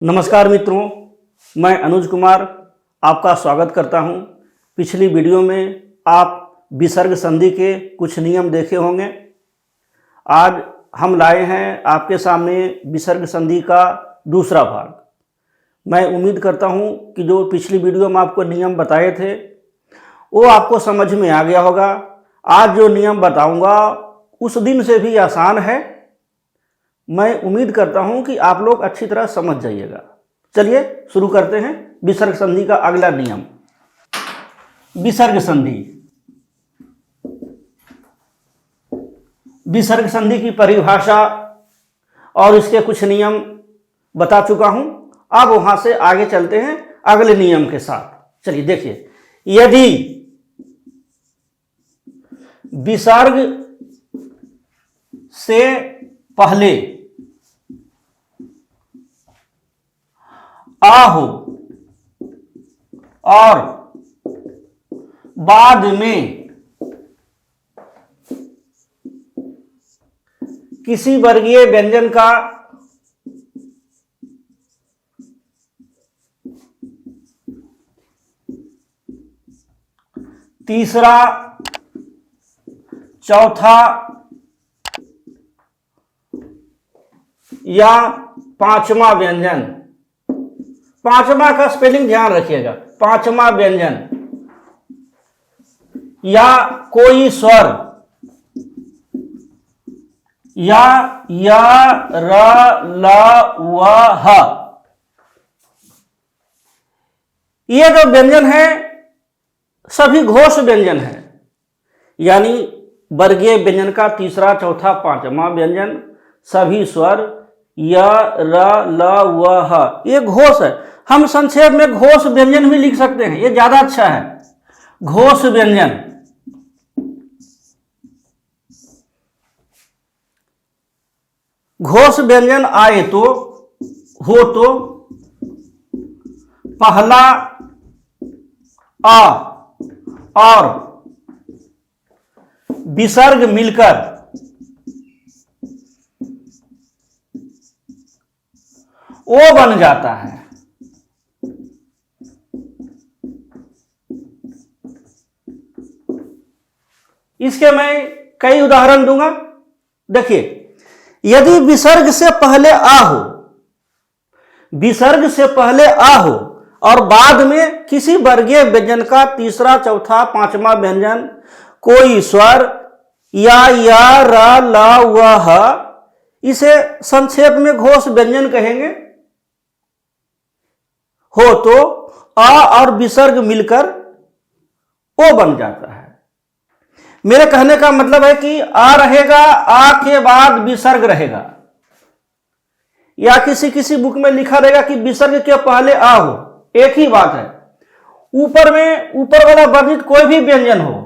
नमस्कार मित्रों, मैं अनुज कुमार आपका स्वागत करता हूं। पिछली वीडियो में आप विसर्ग संधि के कुछ नियम देखे होंगे। आज हम लाए हैं आपके सामने विसर्ग संधि का दूसरा भाग। मैं उम्मीद करता हूं कि जो पिछली वीडियो में आपको नियम बताए थे वो आपको समझ में आ गया होगा। आज जो नियम बताऊंगा उस दिन से भी आसान है। मैं उम्मीद करता हूं कि आप लोग अच्छी तरह समझ जाइएगा। चलिए शुरू करते हैं विसर्ग संधि का अगला नियम। विसर्ग संधि। विसर्ग संधि की परिभाषा और इसके कुछ नियम बता चुका हूं। अब वहां से आगे चलते हैं अगले नियम के साथ। चलिए देखिए, यदि विसर्ग से पहले आ हो और बाद में किसी वर्गीय व्यंजन का तीसरा, चौथा या पांचवा व्यंजन, पांचवा का स्पेलिंग ध्यान रखिएगा, पांचवा व्यंजन या कोई स्वर या र ल व ह, ये जो व्यंजन है सभी घोष व्यंजन है। यानी वर्गीय व्यंजन का तीसरा, चौथा, पांचवा व्यंजन सभी स्वर य र ल व ह, ये घोष है। हम संक्षेप में घोष व्यंजन भी लिख सकते हैं, ये ज्यादा अच्छा है। घोष व्यंजन। घोष व्यंजन आए तो हो तो पहला आ और विसर्ग मिलकर ओ बन जाता है। इसके मैं कई उदाहरण दूंगा। देखिए, यदि विसर्ग से पहले आ हो, विसर्ग से पहले आ हो और बाद में किसी वर्गीय व्यंजन का तीसरा, चौथा, पांचवा व्यंजन कोई स्वर या र ल व ह, इसे संक्षेप में घोष व्यंजन कहेंगे। हो तो आ और विसर्ग मिलकर ओ बन जाता है। मेरे कहने का मतलब है कि आ रहेगा, आ के बाद विसर्ग रहेगा, या किसी किसी बुक में लिखा रहेगा कि विसर्ग के पहले आ हो, एक ही बात है। ऊपर में ऊपर वाला वर्णित कोई भी व्यंजन हो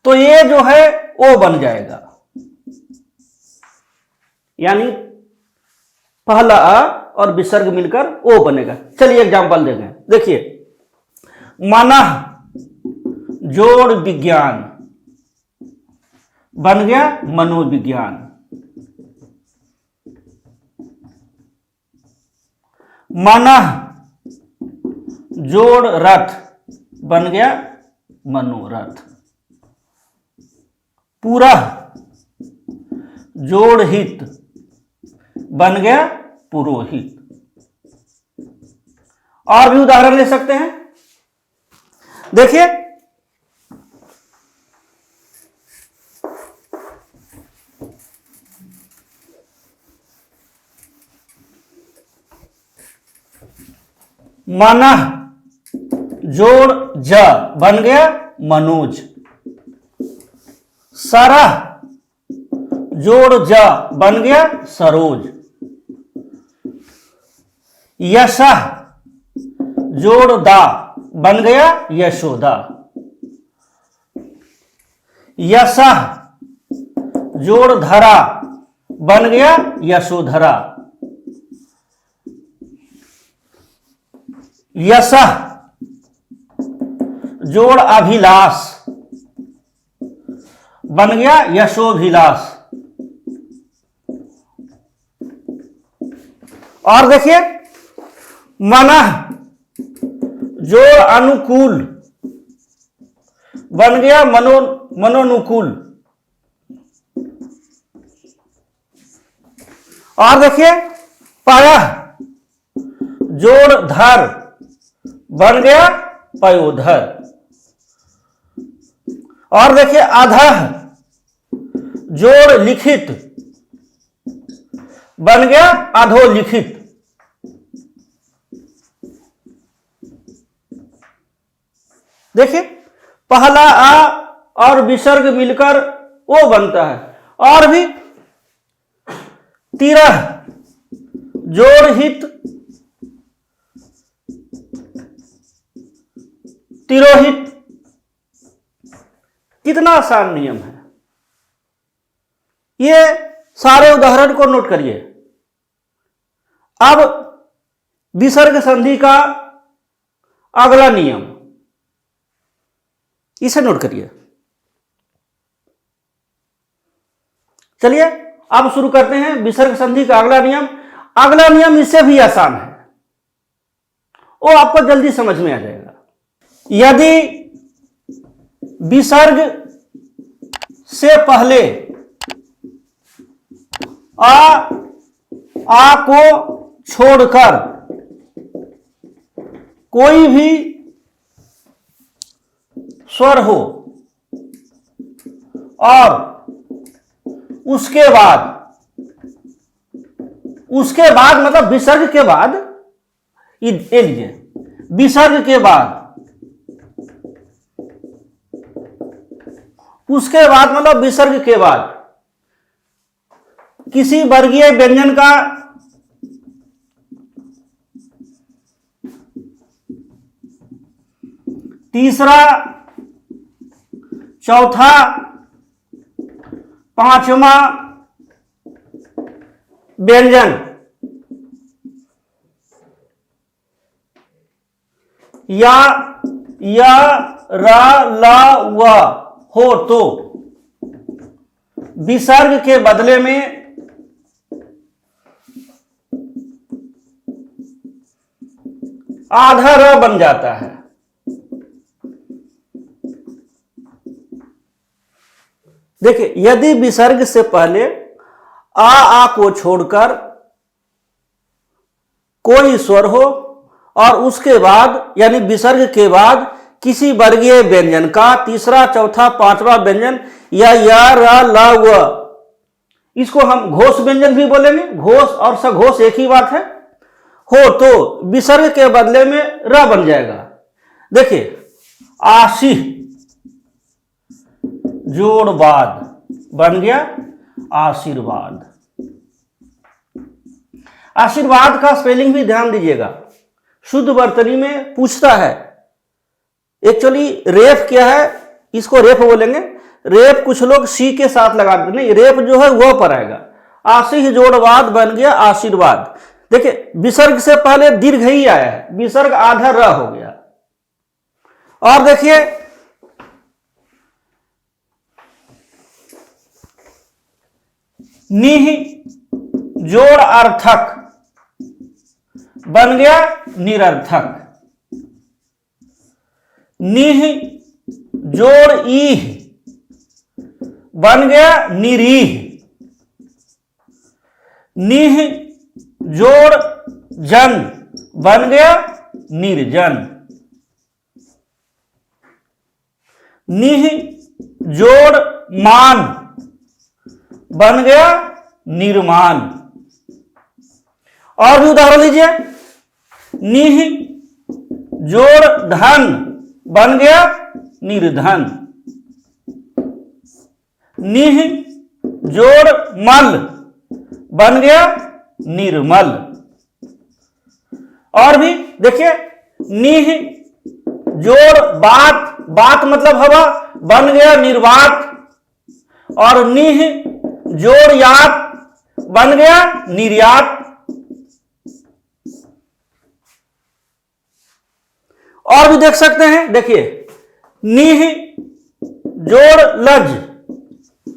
तो ये जो है ओ बन जाएगा। यानी पहला आ और विसर्ग मिलकर ओ बनेगा। चलिए एग्जांपल देखें। देखिए, मनः जोड़ विज्ञान बन गया मनोविज्ञान। मनः जोड़ रथ बन गया मनोरथ। पुरः जोड़ हित बन गया पुरोहित। और भी उदाहरण ले सकते हैं। देखिए, मनः जोड़ ज बन गया मनोज। सरह जोड़ ज बन गया सरोज। यशः जोड़ दा बन गया यशोदा। यशः जोड़ धरा बन गया यशोधरा। यशः जोड़ अभिलाष बन गया यशोभिलाष। और देखिए मनः जोड़ अनुकूल बन गया मनोनुकूल। और देखिए पयः जोड़ धर बन गया पयोधर। और देखिए अधः जोड़ लिखित बन गया अधोलिखित। देखिए पहला आ और विसर्ग मिलकर ओ बनता है। और भी तिरह जोड़ हित तिरोहित। कितना आसान नियम है। ये सारे उदाहरण को नोट करिए। अब विसर्ग संधि का अगला नियम, इसे नोट करिए। चलिए अब शुरू करते हैं विसर्ग संधि का अगला नियम। अगला नियम इससे भी आसान है, वो आपको जल्दी समझ में आ जाएगा। यदि विसर्ग से पहले आ को छोड़कर कोई भी स्वर हो और उसके बाद मतलब विसर्ग के बाद, ये लीजिए, विसर्ग के बाद, उसके बाद मतलब विसर्ग के बाद किसी वर्गीय व्यंजन का तीसरा, चौथा, पांचवा व्यंजन या रा ला व हो तो विसर्ग के बदले में आधा र बन जाता है। देखिए यदि विसर्ग से पहले आ को छोड़कर कोई स्वर हो और उसके बाद यानी विसर्ग के बाद किसी वर्गीय व्यंजन का तीसरा, चौथा, पांचवा व्यंजन या रा ला व, इसको हम घोष व्यंजन भी बोलेंगे। घोष और सघोष एक ही बात है। हो तो विसर्ग के बदले में र बन जाएगा। देखिए आशी जोड़ बाद बन गया आशीर्वाद। आशीर्वाद का स्पेलिंग भी ध्यान दीजिएगा। शुद्ध वर्तनी में पूछता है। एक्चुअली रेफ क्या है, इसको रेफ बोलेंगे। रेफ कुछ लोग सी के साथ लगा देते, नहीं, रेफ जो है वह पर आएगा। आशीष जोड़वाद बन गया आशीर्वाद। देखिए विसर्ग से पहले दीर्घ ही आया है, विसर्ग आधा र हो गया। और देखिए निह जोड़ अर्थक बन गया निरर्थक। निह जोड़ ईह बन गया निरीह। निह जोड़ जन बन गया निर्जन। निह जोड़ मान बन गया निर्मान। और भी उदाहरण लीजिए। निह जोड़ धन बन गया निर्धन। निह जोड़ मल बन गया निर्मल। और भी देखिए निह जोड़ बात, बात मतलब हवा, बन गया निर्वात। और निह जोड़ यात बन गया निर्यात। और भी देख सकते हैं। देखिए निह जोड़ लज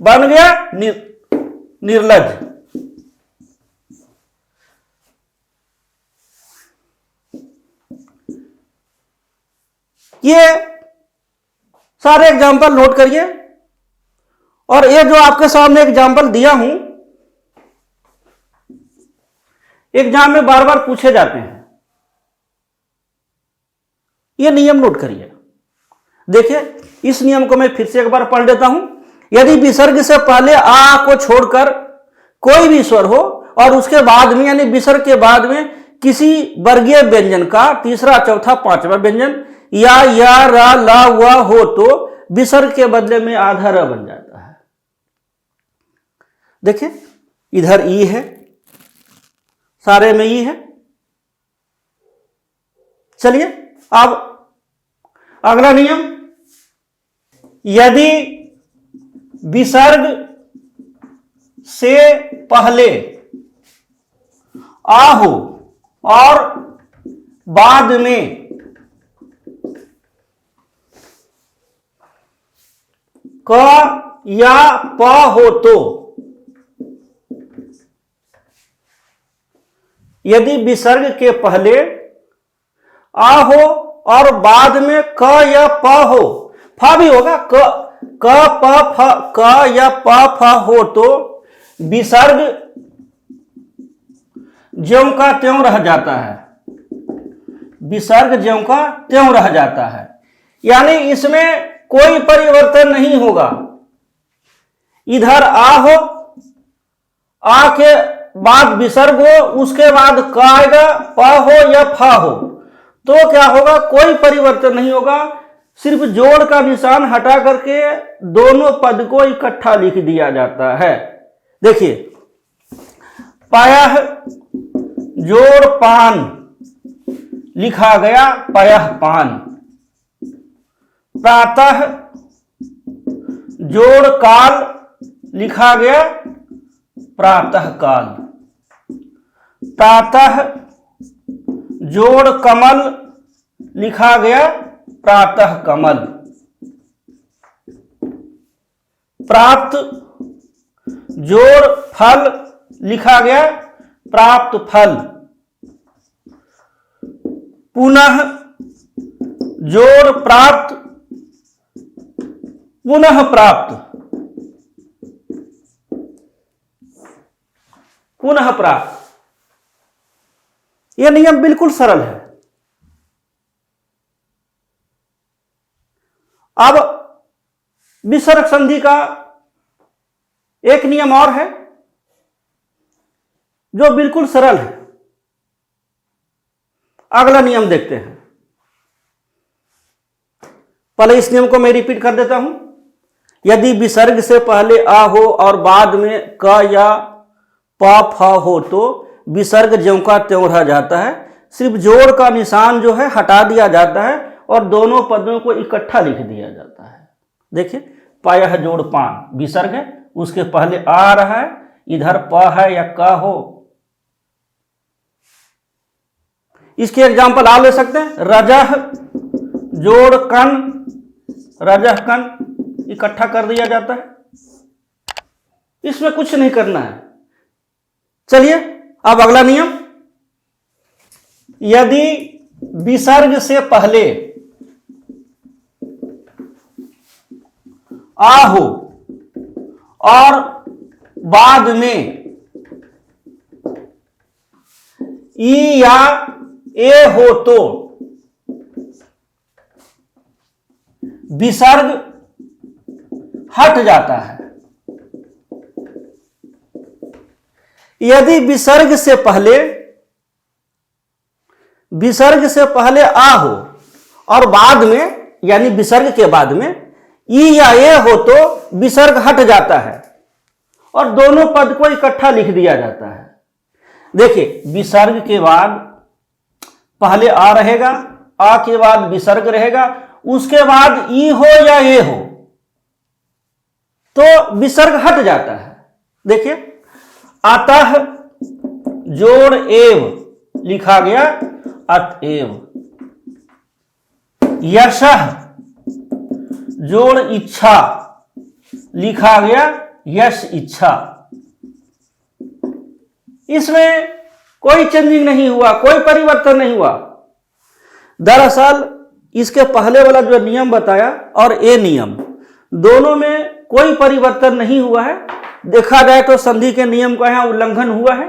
बन गया निर्लज। ये सारे एग्जाम्पल नोट करिए और ये जो आपके सामने एग्जाम्पल दिया हूं, एग्जाम में बार बार पूछे जाते हैं। ये नियम नोट करिए। देखिए, इस नियम को मैं फिर से एक बार पढ़ देता हूं। यदि विसर्ग से पहले आ को छोड़कर कोई भी स्वर हो और उसके बाद में यानी विसर्ग के बाद में किसी वर्गीय व्यंजन का तीसरा, चौथा, पांचवा व्यंजन या रा, ला, वा हो तो विसर्ग के बदले में आधा र बन जाता है। देखिए, इधर ई है, सारे में ई है। चलिए अब अगला नियम, यदि विसर्ग से पहले आ हो और बाद में क या प हो तो, यदि विसर्ग के पहले आ हो और बाद में क या प हो, फा भी होगा, क प फ, क या प फ हो तो विसर्ग ज्यों का त्यों रह जाता है। विसर्ग ज्यों का त्यों रह जाता है, यानी इसमें कोई परिवर्तन नहीं होगा। इधर आ हो, आ के बाद विसर्ग हो, उसके बाद क आएगा, प हो या फा हो, तो क्या होगा, कोई परिवर्तन नहीं होगा। सिर्फ जोड़ का निशान हटा करके दोनों पद को इकट्ठा लिख दिया जाता है। देखिए, पयः जोड़ पान लिखा गया पयः पान। प्रातः जोड़ काल लिखा गया प्रातः काल। प्रातः जोड़ कमल लिखा गया प्रातः कमल। प्राप्त जोड़ फल लिखा गया प्राप्त फल। पुनः जोड़ प्राप्त पुनः प्राप्त। पुनः प्राप्त। यह नियम बिल्कुल सरल है। अब विसर्ग संधि का एक नियम और है जो बिल्कुल सरल है। अगला नियम देखते हैं। पहले इस नियम को मैं रिपीट कर देता हूं। यदि विसर्ग से पहले आ हो और बाद में क या प फ हो तो विसर्ग ज्यों का त्यों रह जाता है। सिर्फ जोड़ का निशान जो है हटा दिया जाता है और दोनों पदों को इकट्ठा लिख दिया जाता है। देखिए, पयः जोड़ पान विसर्ग है, उसके पहले आ रहा है, इधर प है या क हो। इसके एग्जाम्पल आप ले सकते हैं। रजह जोड़ कन, रजह कन इकट्ठा कर दिया जाता है। इसमें कुछ नहीं करना है। चलिए अब अगला नियम, यदि विसर्ग से पहले आ हो और बाद में ई या ए हो तो विसर्ग हट जाता है। यदि विसर्ग से पहले आ हो और बाद में यानी विसर्ग के बाद में ई या ए हो तो विसर्ग हट जाता है और दोनों पद को इकट्ठा लिख दिया जाता है। देखिए, विसर्ग के बाद पहले आ रहेगा, आ के बाद विसर्ग रहेगा, उसके बाद ई हो या ए हो तो विसर्ग हट जाता है। देखिए, अतः जोड़ एव लिखा गया अतएव। यशः जोड़ इच्छा लिखा गया यश इच्छा। इसमें कोई चेंजिंग नहीं हुआ, कोई परिवर्तन नहीं हुआ। दरअसल इसके पहले वाला जो नियम बताया और ये नियम, दोनों में कोई परिवर्तन नहीं हुआ है। देखा जाए तो संधि के नियम का यहाँ उल्लंघन हुआ है।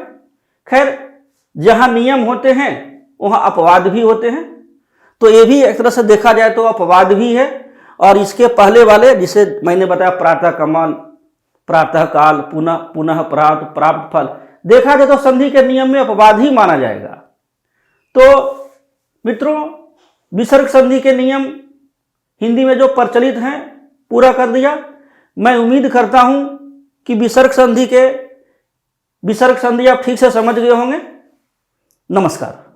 खैर, जहाँ नियम होते हैं वहाँ अपवाद भी होते हैं, तो ये भी एक तरह से देखा जाए तो अपवाद भी है। और इसके पहले वाले जिसे मैंने बताया प्रातः कमल, प्रातः काल, पुनः पुनः प्रात, प्राप्त फल, देखा जाए तो संधि के नियम में अपवाद ही माना जाएगा। तो मित्रों, विसर्ग संधि के नियम हिंदी में जो प्रचलित हैं पूरा कर दिया। मैं उम्मीद करता हूं कि विसर्ग संधि आप ठीक से समझ गए होंगे। नमस्कार।